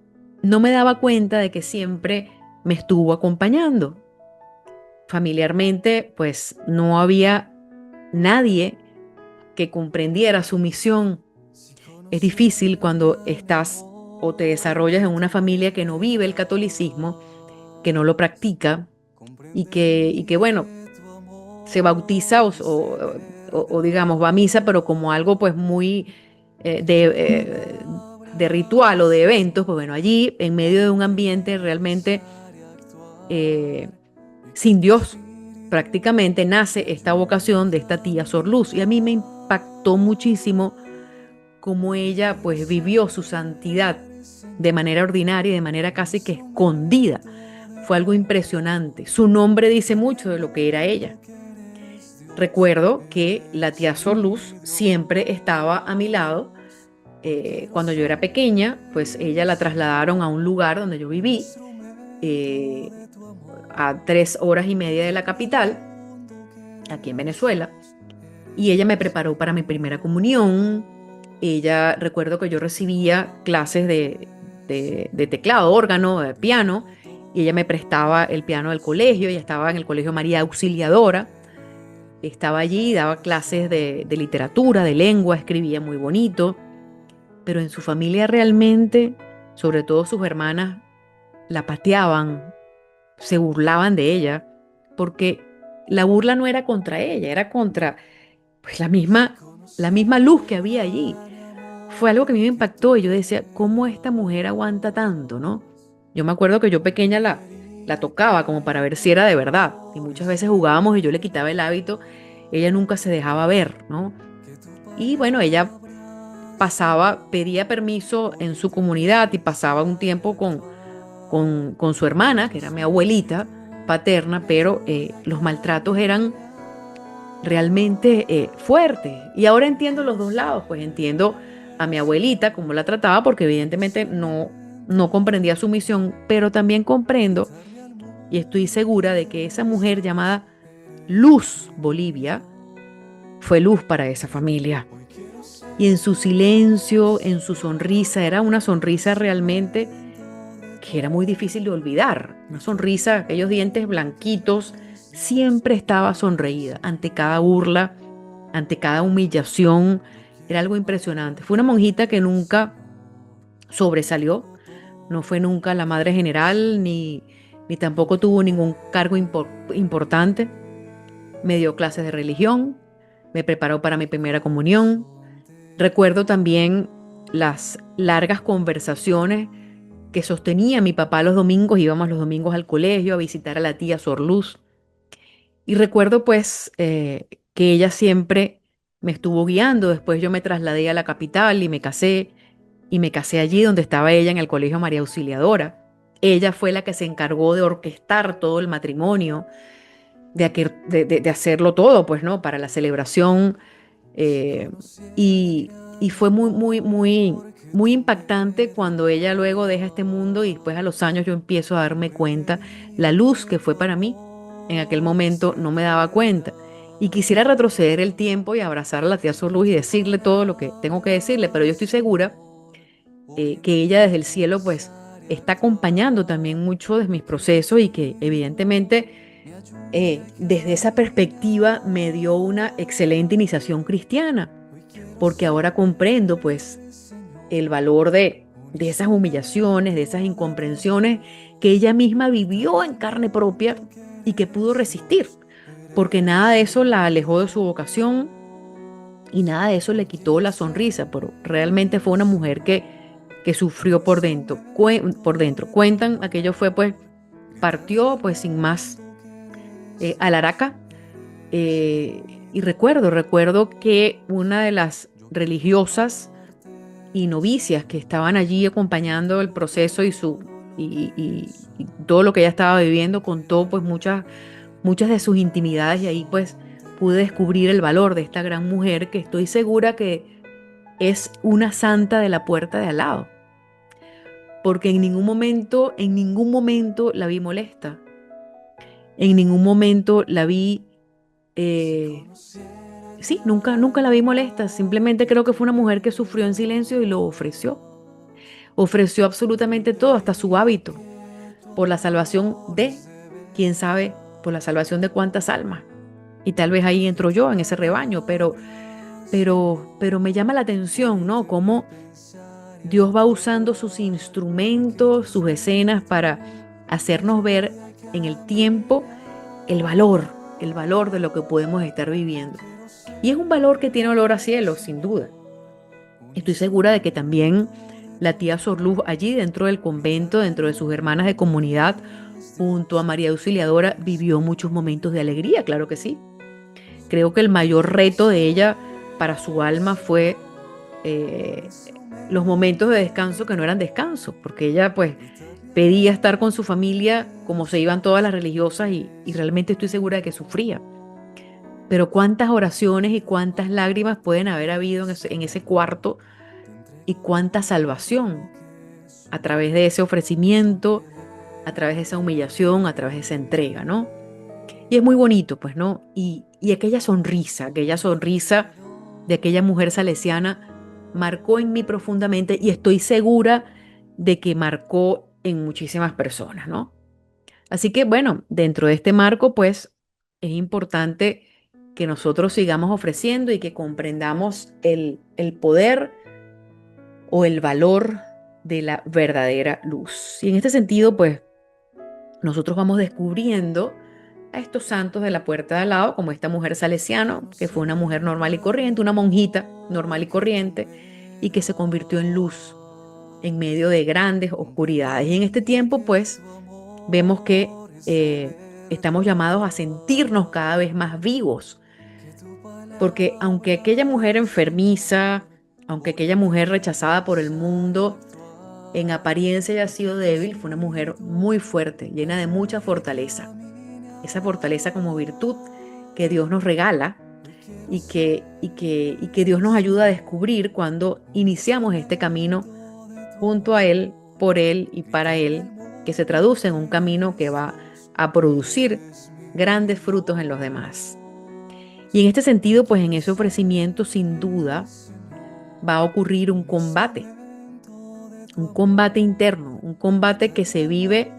no me daba cuenta de que siempre me estuvo acompañando. Familiarmente, pues no había nadie que comprendiera su misión. Es difícil cuando estás o te desarrollas en una familia que no vive el catolicismo, que no lo practica y que bueno, se bautiza o digamos va a misa, pero como algo pues muy de ritual o de eventos, pues bueno, allí en medio de un ambiente realmente sin Dios, prácticamente nace esta vocación de esta tía Sor Luz, y a mí me impactó muchísimo cómo ella pues vivió su santidad de manera ordinaria y de manera casi que escondida. Fue algo impresionante. Su nombre dice mucho de lo que era ella. Recuerdo que la tía Sor Luz siempre estaba a mi lado. Cuando yo era pequeña, pues ella la trasladaron a un lugar donde yo viví, a 3 horas y media de la capital, aquí en Venezuela, y ella me preparó para mi primera comunión. Ella, recuerdo que yo recibía clases de teclado, órgano, de piano, y ella me prestaba el piano del colegio. Ella estaba en el Colegio María Auxiliadora, estaba allí, daba clases de literatura, de lengua, escribía muy bonito, pero en su familia realmente, sobre todo sus hermanas, la pateaban, se burlaban de ella, porque la burla no era contra ella, era contra pues, la misma luz que había allí. Fue algo que a mí me impactó y yo decía, ¿cómo esta mujer aguanta tanto, no? Yo me acuerdo que yo pequeña la tocaba como para ver si era de verdad, y muchas veces jugábamos y yo le quitaba el hábito. Ella nunca se dejaba ver, ¿no? Y bueno, ella pedía permiso en su comunidad y pasaba un tiempo con su hermana, que era mi abuelita paterna, pero los maltratos eran realmente fuertes. Y ahora entiendo los dos lados, pues entiendo a mi abuelita cómo la trataba, porque evidentemente no comprendía su misión, pero también comprendo y estoy segura de que esa mujer llamada Luz Bolivia fue luz para esa familia. Y en su silencio, en su sonrisa, era una sonrisa realmente que era muy difícil de olvidar. Una sonrisa, aquellos dientes blanquitos, siempre estaba sonreída ante cada burla, ante cada humillación. Era algo impresionante. Fue una monjita que nunca sobresalió, no fue nunca la madre general, ni tampoco tuvo ningún cargo importante. Me dio clases de religión, me preparó para mi primera comunión. Recuerdo también las largas conversaciones que sostenía mi papá los domingos. Íbamos los domingos al colegio a visitar a la tía Sor Luz. Y recuerdo pues que ella siempre me estuvo guiando. Después yo me trasladé a la capital y me casé allí donde estaba ella, en el Colegio María Auxiliadora. Ella fue la que se encargó de orquestar todo el matrimonio, de hacerlo todo, pues, ¿no? Para la celebración. Y fue muy impactante cuando ella luego deja este mundo y después a los años yo empiezo a darme cuenta la luz que fue para mí. En aquel momento no me daba cuenta. Y quisiera retroceder el tiempo y abrazar a la tía Sor Luz y decirle todo lo que tengo que decirle, pero yo estoy segura que ella desde el cielo pues está acompañando también mucho de mis procesos y que evidentemente desde esa perspectiva me dio una excelente iniciación cristiana, porque ahora comprendo pues el valor de esas humillaciones, de esas incomprensiones que ella misma vivió en carne propia y que pudo resistir, porque nada de eso la alejó de su vocación y nada de eso le quitó la sonrisa, pero realmente fue una mujer que sufrió por dentro. Cuentan, aquello fue pues, partió pues sin más a la Araca. Y recuerdo que una de las religiosas y novicias que estaban allí acompañando el proceso y todo lo que ella estaba viviendo, contó pues muchas de sus intimidades, y ahí pues pude descubrir el valor de esta gran mujer que estoy segura que es una santa de la puerta de al lado, porque en ningún momento la vi molesta, en ningún momento la vi, nunca la vi molesta. Simplemente creo que fue una mujer que sufrió en silencio y lo ofreció absolutamente todo, hasta su hábito, por la salvación de, quién sabe, por la salvación de cuántas almas. Y tal vez ahí entro yo en ese rebaño, pero me llama la atención, ¿no? Cómo Dios va usando sus instrumentos, sus escenas para hacernos ver en el tiempo el valor de lo que podemos estar viviendo. Y es un valor que tiene olor a cielo, sin duda. Estoy segura de que también la tía Sor Luz allí dentro del convento, dentro de sus hermanas de comunidad, junto a María Auxiliadora, vivió muchos momentos de alegría, claro que sí. Creo que el mayor reto de ella para su alma fue los momentos de descanso que no eran descanso, porque ella pues pedía estar con su familia como se iban todas las religiosas y realmente estoy segura de que sufría. Pero cuántas oraciones y cuántas lágrimas pueden haber habido en ese cuarto, y cuánta salvación a través de ese ofrecimiento, a través de esa humillación, a través de esa entrega, ¿no? Y es muy bonito, pues, ¿no? Y aquella sonrisa de aquella mujer salesiana marcó en mí profundamente, y estoy segura de que marcó en muchísimas personas, ¿no? Así que, bueno, dentro de este marco, pues, es importante que nosotros sigamos ofreciendo y que comprendamos el poder o el valor de la verdadera luz. Y en este sentido, pues, nosotros vamos descubriendo a estos santos de la puerta de al lado, como esta mujer salesiana, que fue una mujer normal y corriente, una monjita normal y corriente, y que se convirtió en luz en medio de grandes oscuridades. Y en este tiempo, pues, vemos que estamos llamados a sentirnos cada vez más vivos, porque aunque aquella mujer enfermiza, aunque aquella mujer rechazada por el mundo en apariencia haya sido débil, fue una mujer muy fuerte, llena de mucha fortaleza. Esa fortaleza como virtud que Dios nos regala y que Dios nos ayuda a descubrir cuando iniciamos este camino junto a Él, por Él y para Él, que se traduce en un camino que va a producir grandes frutos en los demás. Y en este sentido, pues en ese ofrecimiento sin duda va a ocurrir un combate interno, un combate que se vive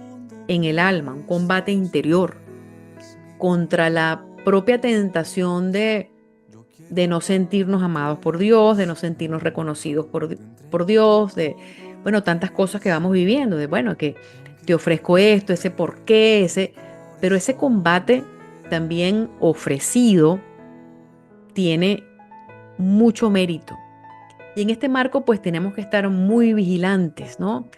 en el alma, un combate interior contra la propia tentación de no sentirnos amados por Dios, de no sentirnos reconocidos por Dios, de, bueno, tantas cosas que vamos viviendo, de, bueno, que te ofrezco esto, ese por qué, pero ese combate también ofrecido tiene mucho mérito. Y en este marco, pues tenemos que estar muy vigilantes, ¿no?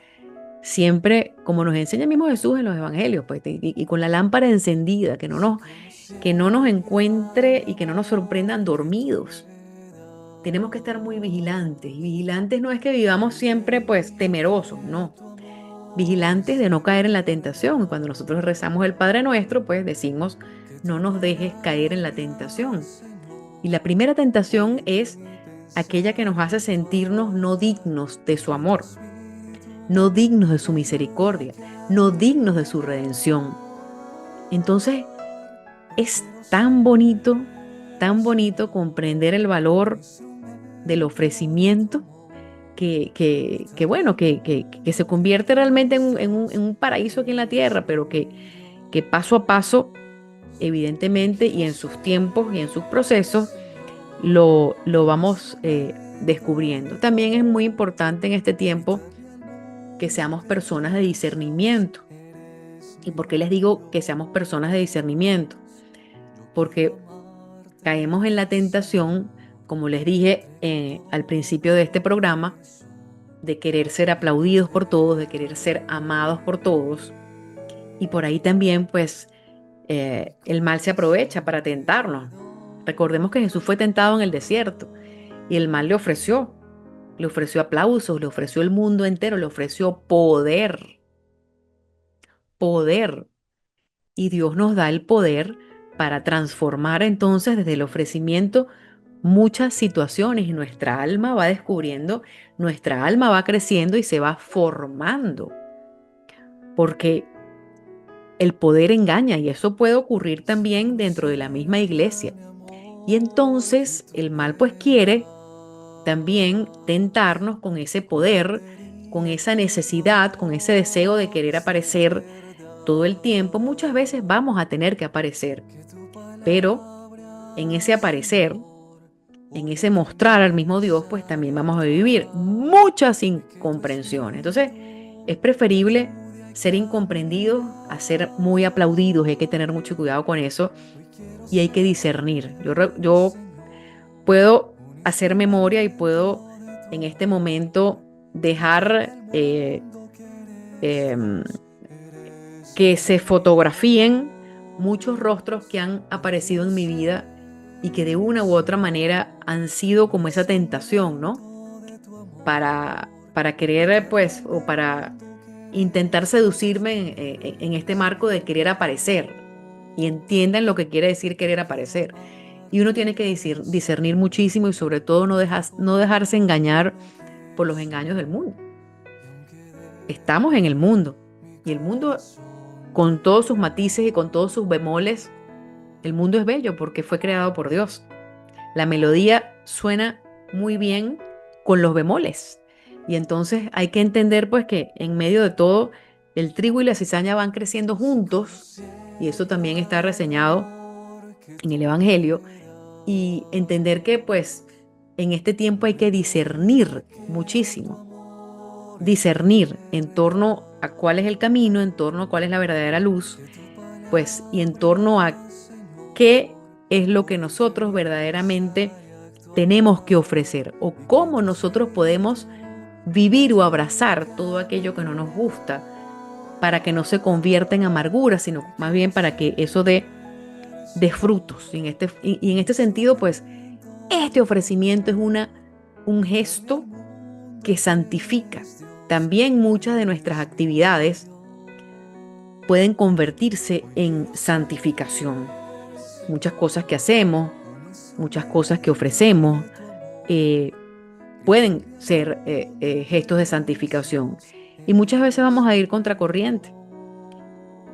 Siempre, como nos enseña el mismo Jesús en los evangelios, pues, y con la lámpara encendida, que no nos encuentre y que no nos sorprendan dormidos. Tenemos que estar muy vigilantes. Y vigilantes no es que vivamos siempre, pues, temerosos, no. Vigilantes de no caer en la tentación. Cuando nosotros rezamos el Padre Nuestro, pues decimos, no nos dejes caer en la tentación. Y la primera tentación es aquella que nos hace sentirnos no dignos de su amor, no dignos de su misericordia, no dignos de su redención. Entonces, es tan bonito comprender el valor del ofrecimiento que se convierte realmente en un paraíso aquí en la tierra, pero que paso a paso, evidentemente, y en sus tiempos y en sus procesos, lo vamos descubriendo. También es muy importante en este tiempo que seamos personas de discernimiento. ¿Y por qué les digo que seamos personas de discernimiento? Porque caemos en la tentación, como les dije al principio de este programa, de querer ser aplaudidos por todos, de querer ser amados por todos. Y por ahí también, pues, el mal se aprovecha para tentarnos. Recordemos que Jesús fue tentado en el desierto y el mal le ofreció aplausos, le ofreció el mundo entero, le ofreció poder. Y Dios nos da el poder para transformar entonces desde el ofrecimiento muchas situaciones y nuestra alma va descubriendo, nuestra alma va creciendo y se va formando. Porque el poder engaña y eso puede ocurrir también dentro de la misma iglesia. Y entonces el mal pues quiere también tentarnos con ese poder, con esa necesidad, con ese deseo de querer aparecer todo el tiempo. Muchas veces vamos a tener que aparecer, pero en ese aparecer, en ese mostrar al mismo Dios, pues también vamos a vivir muchas incomprensiones. Entonces es preferible ser incomprendidos a ser muy aplaudidos. Hay que tener mucho cuidado con eso y hay que discernir. Yo puedo hacer memoria y puedo en este momento dejar que se fotografíen muchos rostros que han aparecido en mi vida y que de una u otra manera han sido como esa tentación, ¿no? Para querer, pues, o para intentar seducirme en este marco de querer aparecer. Y entiendan lo que quiere decir querer aparecer. Y uno tiene que discernir muchísimo y sobre todo no dejarse engañar por los engaños del mundo. Estamos en el mundo y el mundo, con todos sus matices y con todos sus bemoles, el mundo es bello porque fue creado por Dios. La melodía suena muy bien con los bemoles y entonces hay que entender pues que en medio de todo el trigo y la cizaña van creciendo juntos y eso también está reseñado en el Evangelio, y entender que pues en este tiempo hay que discernir muchísimo, discernir en torno a cuál es el camino, en torno a cuál es la verdadera luz, pues, y en torno a qué es lo que nosotros verdaderamente tenemos que ofrecer o cómo nosotros podemos vivir o abrazar todo aquello que no nos gusta para que no se convierta en amargura, sino más bien para que eso dé frutos. Y en este sentido, pues, este ofrecimiento es un gesto que santifica. También muchas de nuestras actividades pueden convertirse en santificación. Muchas cosas que hacemos, muchas cosas que ofrecemos, pueden ser gestos de santificación. Y muchas veces vamos a ir contracorriente.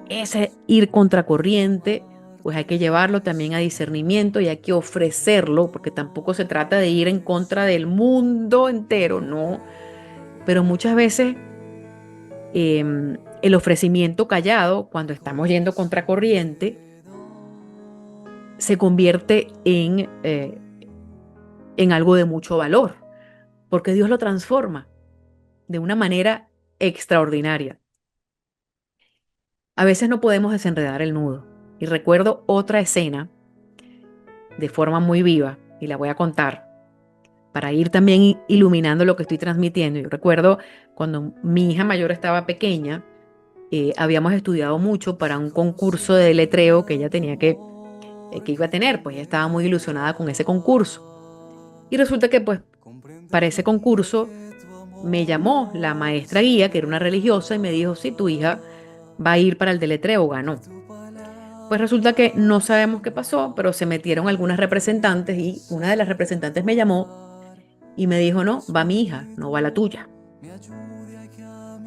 Ese ir contracorriente, pues hay que llevarlo también a discernimiento y hay que ofrecerlo, porque tampoco se trata de ir en contra del mundo entero, no. Pero muchas veces el ofrecimiento callado, cuando estamos yendo contracorriente, se convierte en algo de mucho valor, porque Dios lo transforma de una manera extraordinaria. A veces no podemos desenredar el nudo. Y recuerdo otra escena de forma muy viva, y la voy a contar para ir también iluminando lo que estoy transmitiendo. Yo recuerdo cuando mi hija mayor estaba pequeña, habíamos estudiado mucho para un concurso de deletreo que ella tenía que iba a tener, pues ella estaba muy ilusionada con ese concurso. Y resulta que pues para ese concurso me llamó la maestra guía, que era una religiosa, y me dijo, sí, tu hija va a ir para el deletreo, ganó. Pues resulta que no sabemos qué pasó, pero se metieron algunas representantes y una de las representantes me llamó y me dijo, no, va mi hija, no va la tuya.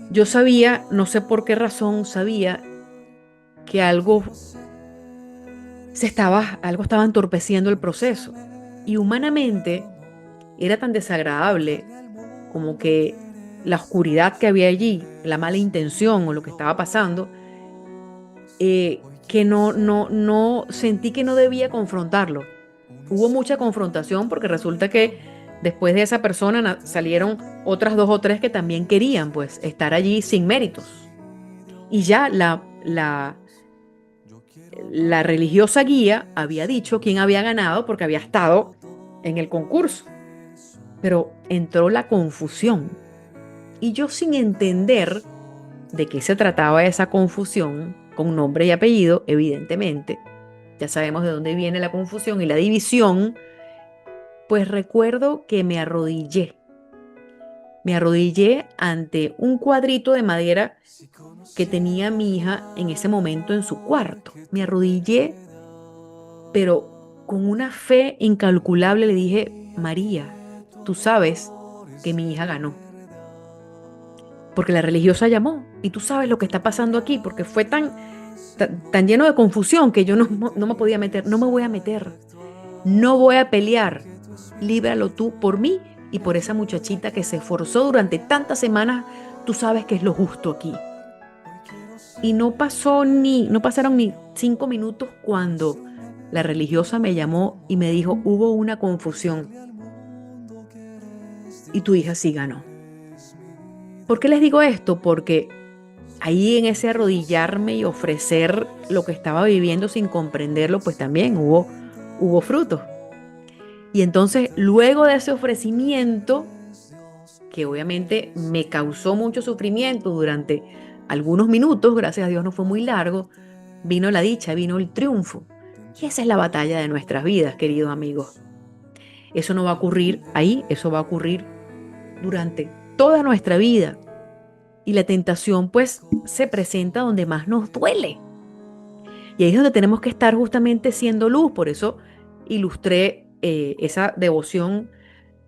Yo sabía, no sé por qué razón, sabía que algo estaba entorpeciendo el proceso. Y humanamente era tan desagradable como que la oscuridad que había allí, la mala intención o lo que estaba pasando, que no sentí que no debía confrontarlo. Hubo mucha confrontación porque resulta que después de esa persona salieron otras 2 o 3 que también querían pues estar allí sin méritos. Y ya la religiosa guía había dicho quién había ganado porque había estado en el concurso. Pero entró la confusión. Y yo, sin entender de qué se trataba esa confusión, con nombre y apellido, evidentemente, ya sabemos de dónde viene la confusión y la división, pues recuerdo que me arrodillé. Me arrodillé ante un cuadrito de madera que tenía mi hija en ese momento en su cuarto. Me arrodillé, pero con una fe incalculable le dije, María, tú sabes que mi hija ganó. Porque la religiosa llamó y tú sabes lo que está pasando aquí, porque fue tan lleno de confusión que yo no me podía meter. No me voy a meter, no voy a pelear. Líbralo tú por mí y por esa muchachita que se esforzó durante tantas semanas. Tú sabes que es lo justo aquí. Y no pasaron ni 5 minutos cuando la religiosa me llamó y me dijo, hubo una confusión y tu hija sí ganó. ¿Por qué les digo esto? Porque ahí en ese arrodillarme y ofrecer lo que estaba viviendo sin comprenderlo, pues también hubo frutos. Y entonces, luego de ese ofrecimiento, que obviamente me causó mucho sufrimiento durante algunos minutos, gracias a Dios no fue muy largo, vino la dicha, vino el triunfo. Y esa es la batalla de nuestras vidas, queridos amigos. Eso no va a ocurrir ahí, eso va a ocurrir durante toda nuestra vida. Y la tentación pues se presenta donde más nos duele. Y ahí es donde tenemos que estar justamente siendo luz. Por eso ilustré esa devoción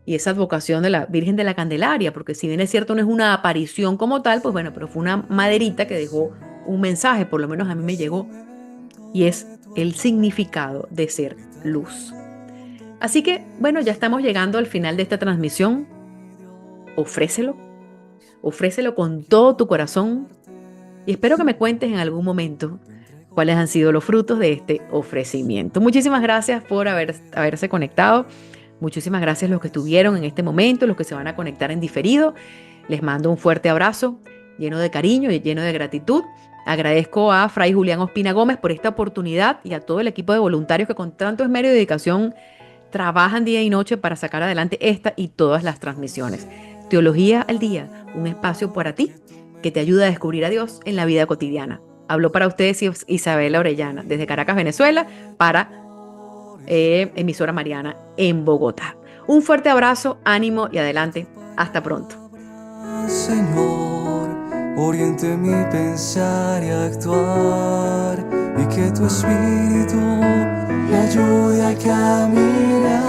y esa advocación de la Virgen de la Candelaria, porque si bien es cierto no es una aparición como tal, pues bueno, pero fue una maderita que dejó un mensaje, por lo menos a mí me llegó, y es el significado de ser luz. Así que bueno, ya estamos llegando al final de esta transmisión. Ofrécelo con todo tu corazón y espero que me cuentes en algún momento cuáles han sido los frutos de este ofrecimiento. Muchísimas gracias por haberse conectado. Muchísimas gracias a los que estuvieron en este momento, los que se van a conectar en diferido. Les mando un fuerte abrazo lleno de cariño y lleno de gratitud. Agradezco a Fray Julián Ospina Gómez por esta oportunidad y a todo el equipo de voluntarios que con tanto esmero y dedicación trabajan día y noche para sacar adelante esta y todas las transmisiones. Teología al Día, un espacio para ti que te ayuda a descubrir a Dios en la vida cotidiana. Habló para ustedes Isabela Orellana, desde Caracas, Venezuela, para Emisora Mariana en Bogotá. Un fuerte abrazo, ánimo y adelante. Hasta pronto. Señor, oriente mi pensar y actuar, y que tu espíritu me ayude a caminar.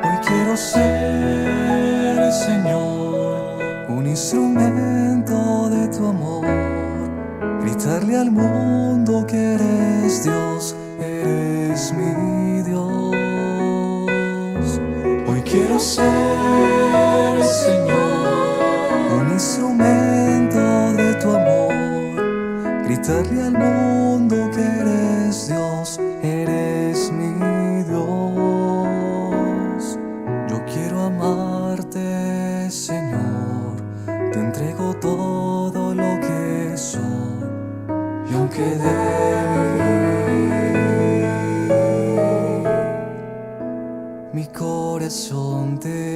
Hoy quiero ser, Señor, un instrumento de tu amor, gritarle al mundo que eres Dios, eres mi Dios. Hoy quiero ser, Señor, un instrumento de tu amor, gritarle al mundo que eres Dios, eres mi Dios. Yo quiero amarte, Señor, te entrego todo lo que soy, y aunque débil, mi corazón te